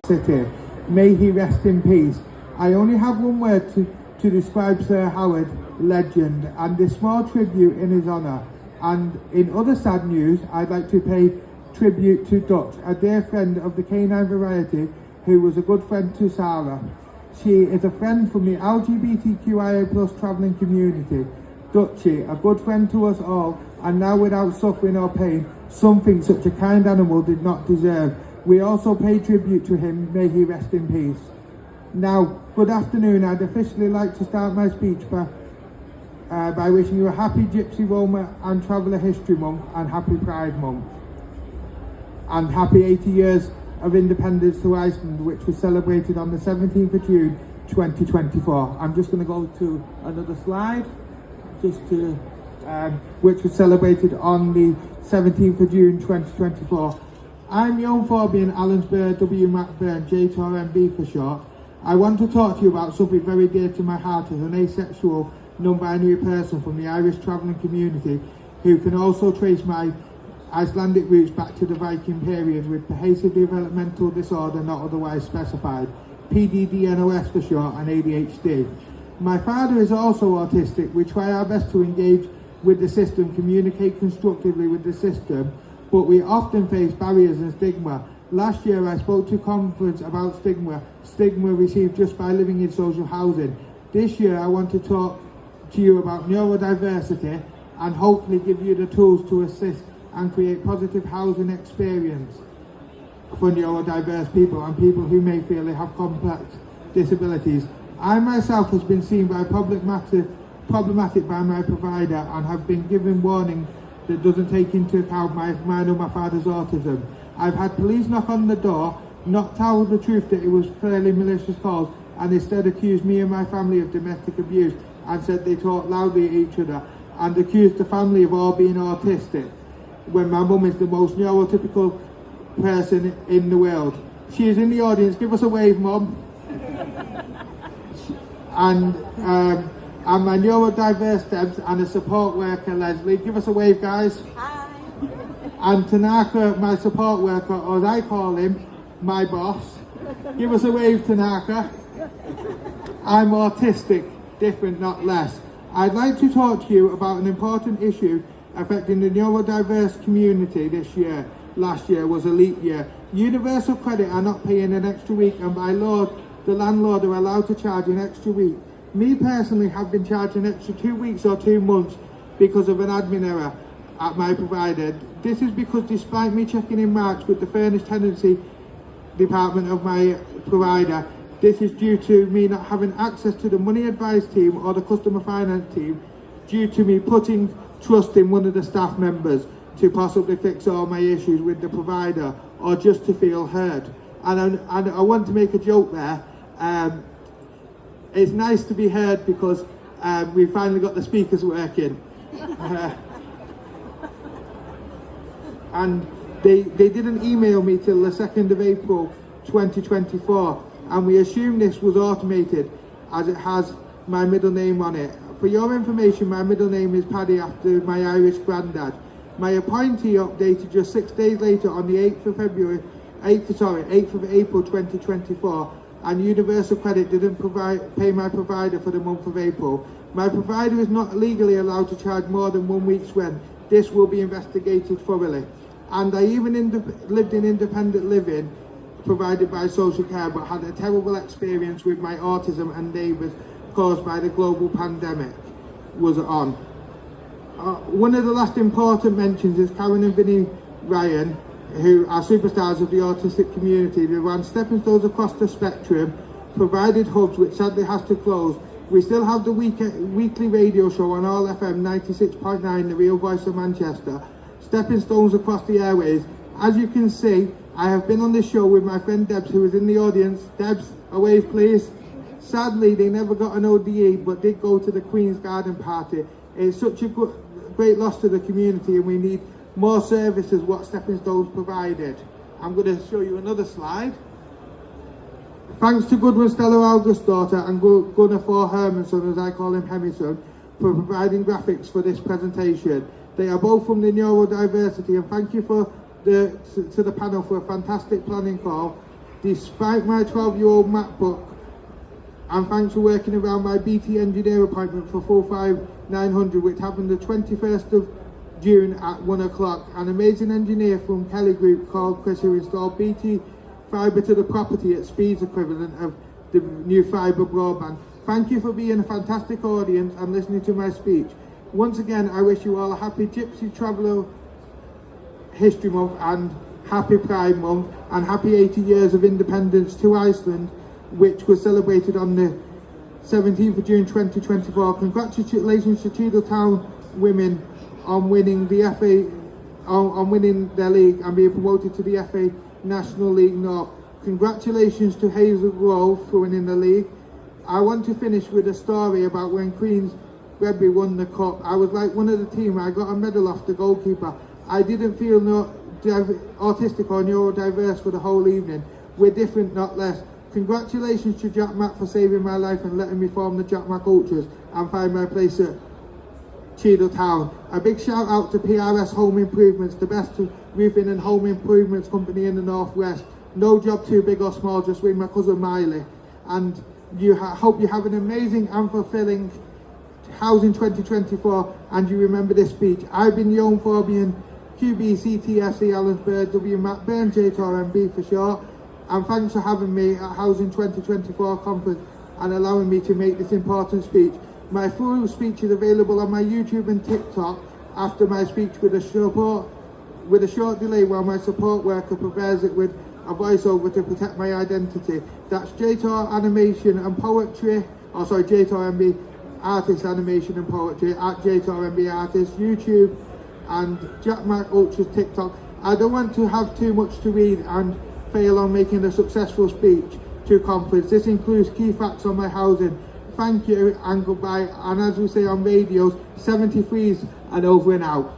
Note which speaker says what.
Speaker 1: City. May he rest in peace. I only have one word to describe Sir Howard, legend, and this small tribute in his honour. And in other sad news, I'd like to pay tribute to Dutch, a dear friend of the canine variety, who was a good friend to Sarah. She is a friend from the LGBTQIA+ travelling community. Dutchie, a good friend to us all, and now without suffering or pain, something such a kind animal did not deserve. We also pay tribute to him. May he rest in peace. Now, good afternoon. I'd officially like to start my speech by wishing you a happy Gypsy, Roma and Traveller History Month and happy Pride Month. And happy 80 years of independence to Iceland, which was celebrated on the 17th of June 2024. I'm just going to go to another slide, which was celebrated on the 17th of June 2024. I'm Jon Forbian Allensburg W. McBurn, JTOR MB for short. I want to talk to you about something very dear to my heart as an asexual, non-binary person from the Irish travelling community who can also trace my Icelandic roots back to the Viking period with pervasive developmental disorder not otherwise specified, PDD-NOS for short, and ADHD. My father is also autistic. We try our best to engage with the system, communicate constructively with the system, but we often face barriers and stigma. Last year I spoke to a conference about stigma received just by living in social housing. This year I want to talk to you about neurodiversity and hopefully give you the tools to assist and create positive housing experience for neurodiverse people and people who may feel they have complex disabilities. I myself has been seen by problematic by my provider and have been given warning that doesn't take into account mine or my father's autism. I've had police knock on the door, not tell the truth that it was fairly malicious calls, and instead accused me and my family of domestic abuse and said they talked loudly at each other and accused the family of all being autistic when my mum is the most neurotypical person in the world. She is in the audience. Give us a wave, Mum. And my neurodiverse Debs and a support worker, Leslie. Give us a wave, guys.
Speaker 2: Hi.
Speaker 1: And Tanaka, my support worker, or as I call him, my boss. Give us a wave, Tanaka. I'm autistic, different, not less. I'd like to talk to you about an important issue affecting the neurodiverse community this year. Last year was a leap year. Universal Credit are not paying an extra week, and by law, the landlord are allowed to charge an extra week. Me personally have been charged an extra 2 weeks or 2 months because of an admin error at my provider. This is because despite me checking in March with the furnished tenancy department of my provider, this is due to me not having access to the money advice team or the customer finance team, due to me putting trust in one of the staff members to possibly fix all my issues with the provider or just to feel heard. And I want to make a joke there. It's nice to be heard because we finally got the speakers working. And they didn't email me till the 2nd of April 2024, and we assume this was automated as it has my middle name on it. For your information, my middle name is Paddy after my Irish granddad. My appointee updated just 6 days later on the 8th of April 2024, and Universal Credit didn't pay my provider for the month of April. My provider is not legally allowed to charge more than 1 week's rent. This will be investigated thoroughly. And I even lived in independent living provided by social care, but had a terrible experience with my autism and neighbours caused by the global pandemic was on. One of the last important mentions is Karen and Vinnie Ryan, who are superstars of the autistic community. They ran stepping stones across the spectrum, provided hubs which sadly has to close. We still have the weekly radio show on All FM 96.9, the real voice of Manchester. Stepping stones across the airways. As you can see, I have been on this show with my friend Debs, who is in the audience. Debs, a wave please. Sadly, they never got an ODE, but did go to the Queen's Garden Party. It's such a great loss to the community, and we need more services what Stepping Stones provided. I'm going to show you another slide. Thanks to Goodwin Stella August's daughter and Gunnar Thor Hermansson, as I call him Hemison, for providing graphics for this presentation. They are both from the neurodiversity, and thank you to the panel for a fantastic planning call Despite my 12-year-old MacBook, and thanks for working around my BT engineer appointment for 45900, which happened the 21st of June at 1 o'clock. An amazing engineer from Kelly Group called Chris, who installed BT fibre to the property at speeds equivalent of the new fibre broadband. Thank you for being a fantastic audience and listening to my speech. Once again, I wish you all a happy Gypsy Traveller History Month and happy Pride Month and happy 80 years of independence to Iceland, which was celebrated on the 17th of June 2024. Congratulations to Cheadletown women on winning the FA, on winning their league and being promoted to the FA National League North. Congratulations to Hazel Grove for winning the league. I want to finish with a story about when Queen's Rugby won the cup. I was like one of the team. I got a medal off the goalkeeper. I didn't feel autistic or neurodiverse for the whole evening. We're different, not less. Congratulations to Jack Mac for saving my life and letting me form the Jack Mac Ultras and find my place at Cheadletown. A big shout out to PRS Home Improvements, the best roofing and home improvements company in the Northwest. No job too big or small, just with my cousin Miley. And hope you have an amazing and fulfilling Housing 2024 and you remember this speech. I've been Young Forbian, QB, CTSE, Allensburg, W Mac Burn, JTOR for short. And thanks for having me at Housing 2024 conference and allowing me to make this important speech. My full speech is available on my YouTube and TikTok after my speech with a short delay while my support worker prepares it with a voiceover to protect my identity. That's JTOR Animation and Poetry, JTOR MB Artist Animation and Poetry at JTOR MB Artist, YouTube and Jack Mac Ultras TikTok. I don't want to have too much to read and fail on making a successful speech to conference. This includes key facts on my housing. Thank you and goodbye. And as we say on radios, 73s and over and out.